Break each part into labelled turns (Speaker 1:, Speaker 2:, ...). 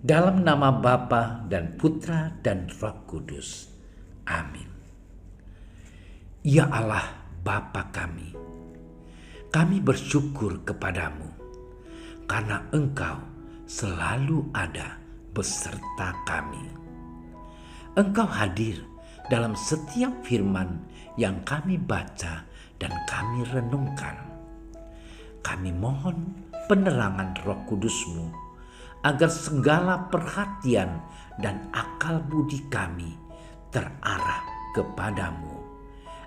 Speaker 1: Dalam nama Bapa dan Putra dan Roh Kudus. Amin. Ya Allah, Bapa kami bersyukur kepadamu karena Engkau selalu ada beserta kami. Engkau hadir dalam setiap firman yang kami baca dan kami renungkan. Kami mohon penerangan Roh Kudus-Mu agar segala perhatian dan akal budi kami terarah kepadamu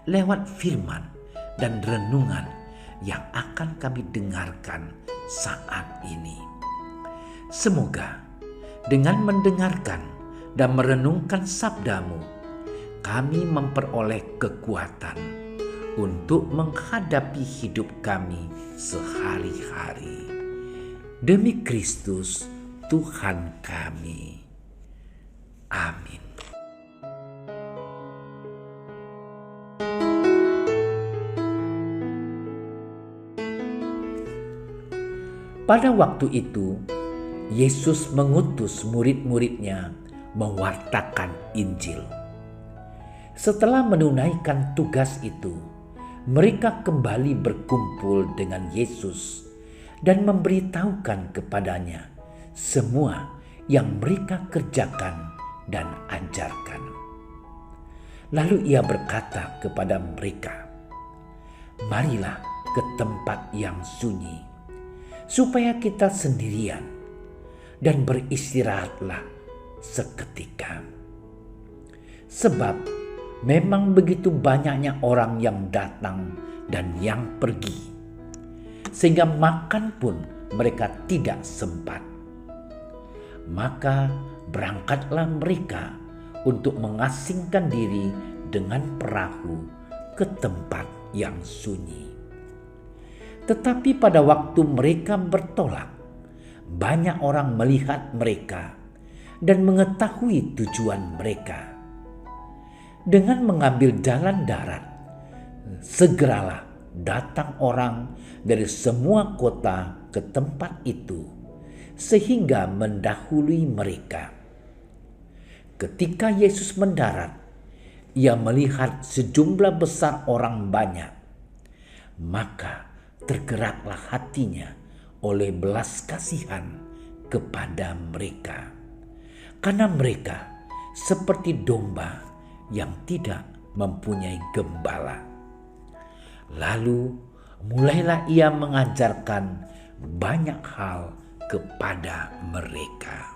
Speaker 1: lewat firman dan renungan yang akan kami dengarkan saat ini. Semoga dengan mendengarkan dan merenungkan sabdamu, kami memperoleh kekuatan untuk menghadapi hidup kami sehari-hari. Demi Kristus Tuhan kami. Amin. Pada waktu itu, Yesus mengutus murid-muridnya mewartakan Injil. Setelah menunaikan tugas itu, mereka kembali berkumpul dengan Yesus dan memberitahukan kepadanya semua yang mereka kerjakan dan ajarkan. Lalu ia berkata kepada mereka, "Marilah ke tempat yang sunyi, supaya kita sendirian, dan beristirahatlah seketika. Sebab memang begitu banyaknya orang yang datang dan yang pergi, sehingga makan pun mereka tidak sempat. Maka berangkatlah mereka untuk mengasingkan diri dengan perahu ke tempat yang sunyi. Tetapi pada waktu mereka bertolak, banyak orang melihat mereka dan mengetahui tujuan mereka. Dengan mengambil jalan darat, segeralah datang orang dari semua kota ke tempat itu, sehingga mendahului mereka. Ketika Yesus mendarat, ia melihat sejumlah besar orang banyak, maka tergeraklah hatinya oleh belas kasihan kepada mereka, karena mereka seperti domba yang tidak mempunyai gembala. Lalu mulailah ia mengajarkan banyak hal kepada mereka.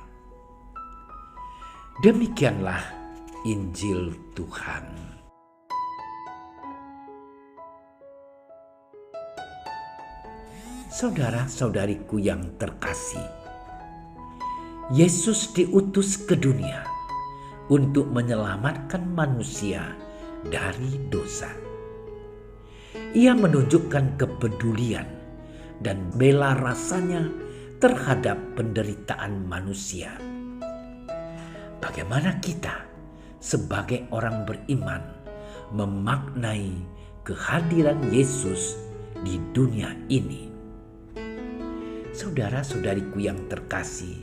Speaker 1: Demikianlah Injil Tuhan. Saudara-saudariku yang terkasih, Yesus diutus ke dunia untuk menyelamatkan manusia dari dosa. Ia menunjukkan kepedulian dan bela rasanya terhadap penderitaan manusia. Bagaimana kita sebagai orang beriman memaknai kehadiran Yesus di dunia ini? Saudara-saudariku yang terkasih,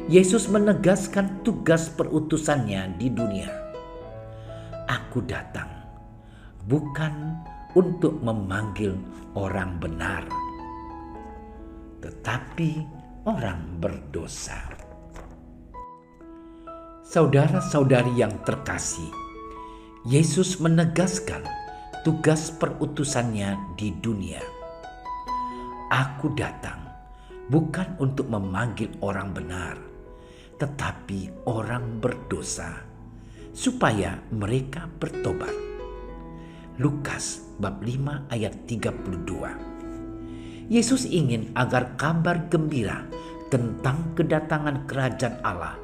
Speaker 1: Yesus menegaskan tugas perutusannya di dunia. Aku datang bukan untuk memanggil orang benar, tetapi orang berdosa. Saudara-saudari yang terkasih, Yesus menegaskan tugas perutusannya di dunia. Aku datang bukan untuk memanggil orang benar, tetapi orang berdosa, supaya mereka bertobat. Lukas bab 5 ayat 32. Yesus ingin agar kabar gembira tentang kedatangan kerajaan Allah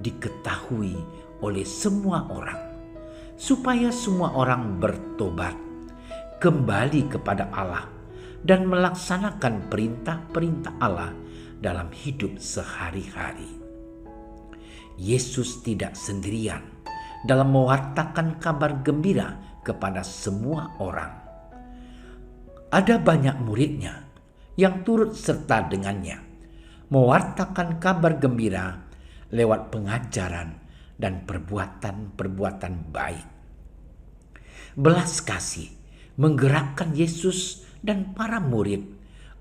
Speaker 1: diketahui oleh semua orang, supaya semua orang bertobat, kembali kepada Allah, dan melaksanakan perintah-perintah Allah dalam hidup sehari-hari. Yesus tidak sendirian dalam mewartakan kabar gembira kepada semua orang. Ada banyak muridnya yang turut serta dengannya, mewartakan kabar gembira lewat pengajaran dan perbuatan-perbuatan baik. Belas kasih menggerakkan Yesus dan para murid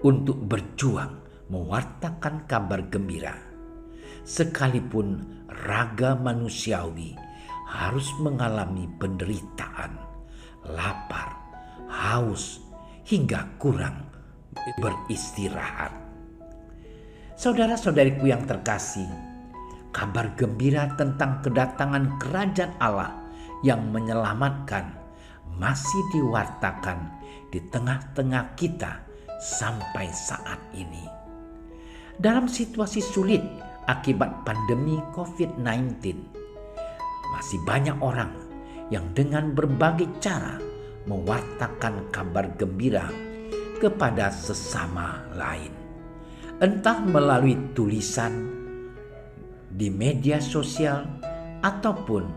Speaker 1: untuk berjuang mewartakan kabar gembira, sekalipun raga manusiawi harus mengalami penderitaan, lapar, haus, hingga kurang beristirahat. Saudara-saudariku yang terkasih, kabar gembira tentang kedatangan kerajaan Allah yang menyelamatkan masih diwartakan di tengah-tengah kita sampai saat ini. Dalam situasi sulit akibat pandemi COVID-19, masih banyak orang yang dengan berbagai cara mewartakan kabar gembira kepada sesama lain, entah melalui tulisan di media sosial ataupun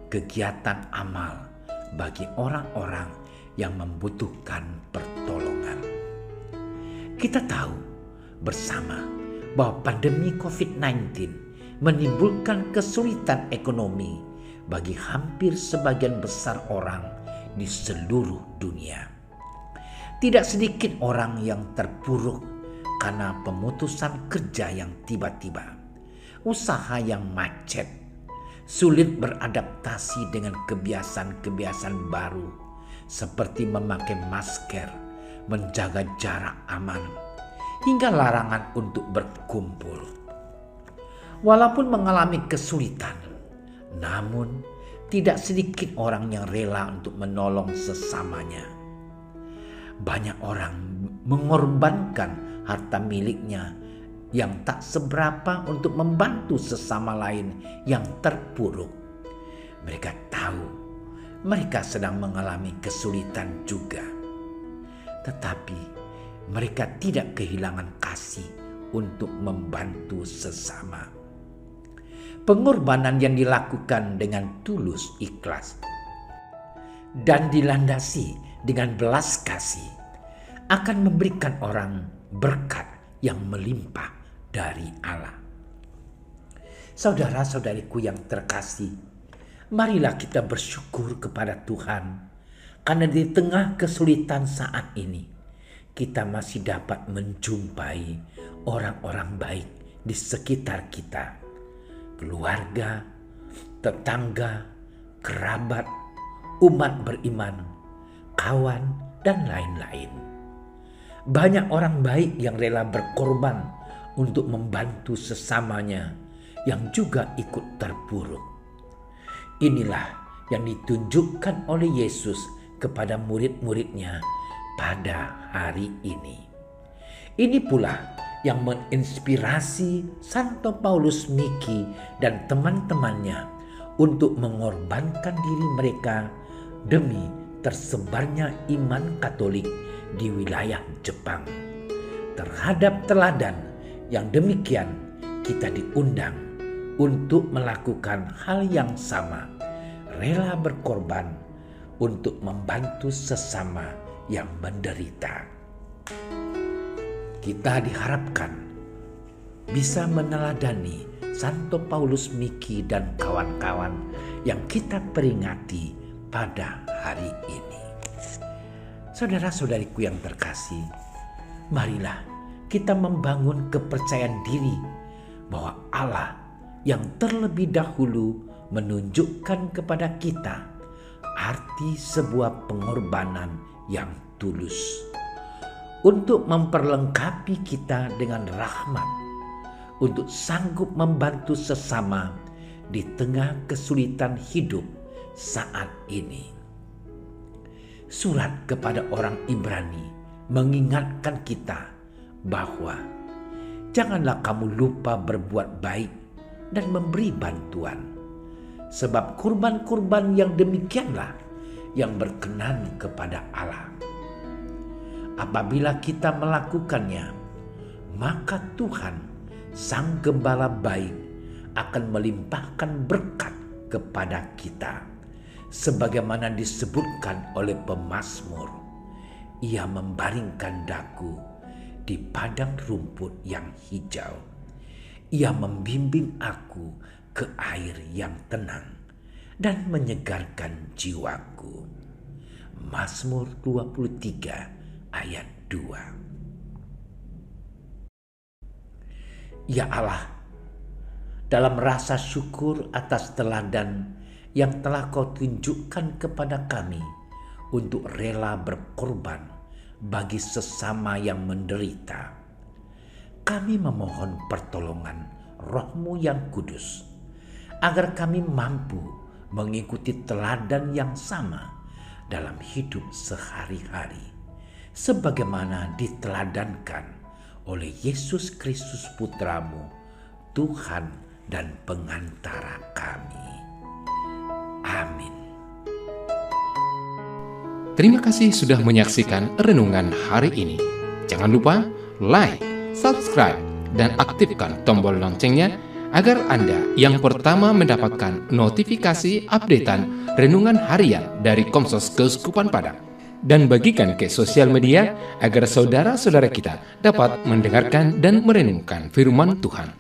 Speaker 1: kegiatan amal bagi orang-orang yang membutuhkan pertolongan. Kita tahu bersama bahwa pandemi COVID-19 menimbulkan kesulitan ekonomi bagi hampir sebagian besar orang di seluruh dunia. Tidak sedikit orang yang terpuruk karena pemutusan kerja yang tiba-tiba, usaha yang macet, sulit beradaptasi dengan kebiasaan-kebiasaan baru seperti memakai masker, menjaga jarak aman, hingga larangan untuk berkumpul. Walaupun mengalami kesulitan, namun tidak sedikit orang yang rela untuk menolong sesamanya. Banyak orang mengorbankan harta miliknya yang tak seberapa untuk membantu sesama lain yang terpuruk. Mereka tahu mereka sedang mengalami kesulitan juga, tetapi mereka tidak kehilangan kasih untuk membantu sesama. Pengorbanan yang dilakukan dengan tulus ikhlas dan dilandasi dengan belas kasih akan memberikan orang berkat yang melimpah dari Allah. Saudara-saudariku yang terkasih, marilah kita bersyukur kepada Tuhan karena di tengah kesulitan saat ini kita masih dapat menjumpai orang-orang baik di sekitar kita, keluarga, tetangga, kerabat, umat beriman, kawan, dan lain-lain. Banyak orang baik yang rela berkorban untuk membantu sesamanya yang juga ikut terpuruk. Inilah yang ditunjukkan oleh Yesus kepada murid-muridnya pada hari ini. Ini pula yang menginspirasi Santo Paulus Miki dan teman-temannya untuk mengorbankan diri mereka demi tersebarnya iman Katolik di wilayah Jepang. Terhadap teladan yang demikian, kita diundang untuk melakukan hal yang sama, rela berkorban untuk membantu sesama yang menderita. Kita diharapkan bisa meneladani Santo Paulus Miki dan kawan-kawan yang kita peringati pada hari ini. Saudara-saudariku yang terkasih, marilah kita membangun kepercayaan diri bahwa Allah yang terlebih dahulu menunjukkan kepada kita arti sebuah pengorbanan yang tulus untuk memperlengkapi kita dengan rahmat, untuk sanggup membantu sesama di tengah kesulitan hidup saat ini. Surat kepada orang Ibrani mengingatkan kita bahwa janganlah kamu lupa berbuat baik dan memberi bantuan, sebab kurban-kurban yang demikianlah yang berkenan kepada Allah. Apabila kita melakukannya, maka Tuhan, Sang Gembala baik, akan melimpahkan berkat kepada kita. Sebagaimana disebutkan oleh pemazmur, Ia membaringkan daku di padang rumput yang hijau. Ia membimbing aku ke air yang tenang dan menyegarkan jiwaku. Mazmur 23 ayat 2. Ya Allah, dalam rasa syukur atas teladan yang telah Kau tunjukkan kepada kami untuk rela berkorban bagi sesama yang menderita, kami memohon pertolongan Roh-Mu yang kudus, agar kami mampu mengikuti teladan yang sama dalam hidup sehari-hari, sebagaimana diteladankan oleh Yesus Kristus Putra-Mu, Tuhan dan pengantara kami. Amin.
Speaker 2: Terima kasih sudah menyaksikan renungan hari ini. Jangan lupa like, subscribe, dan aktifkan tombol loncengnya agar Anda yang pertama mendapatkan notifikasi updatean renungan harian dari Komsos Keuskupan Padang. Dan bagikan ke sosial media agar saudara-saudara kita dapat mendengarkan dan merenungkan firman Tuhan.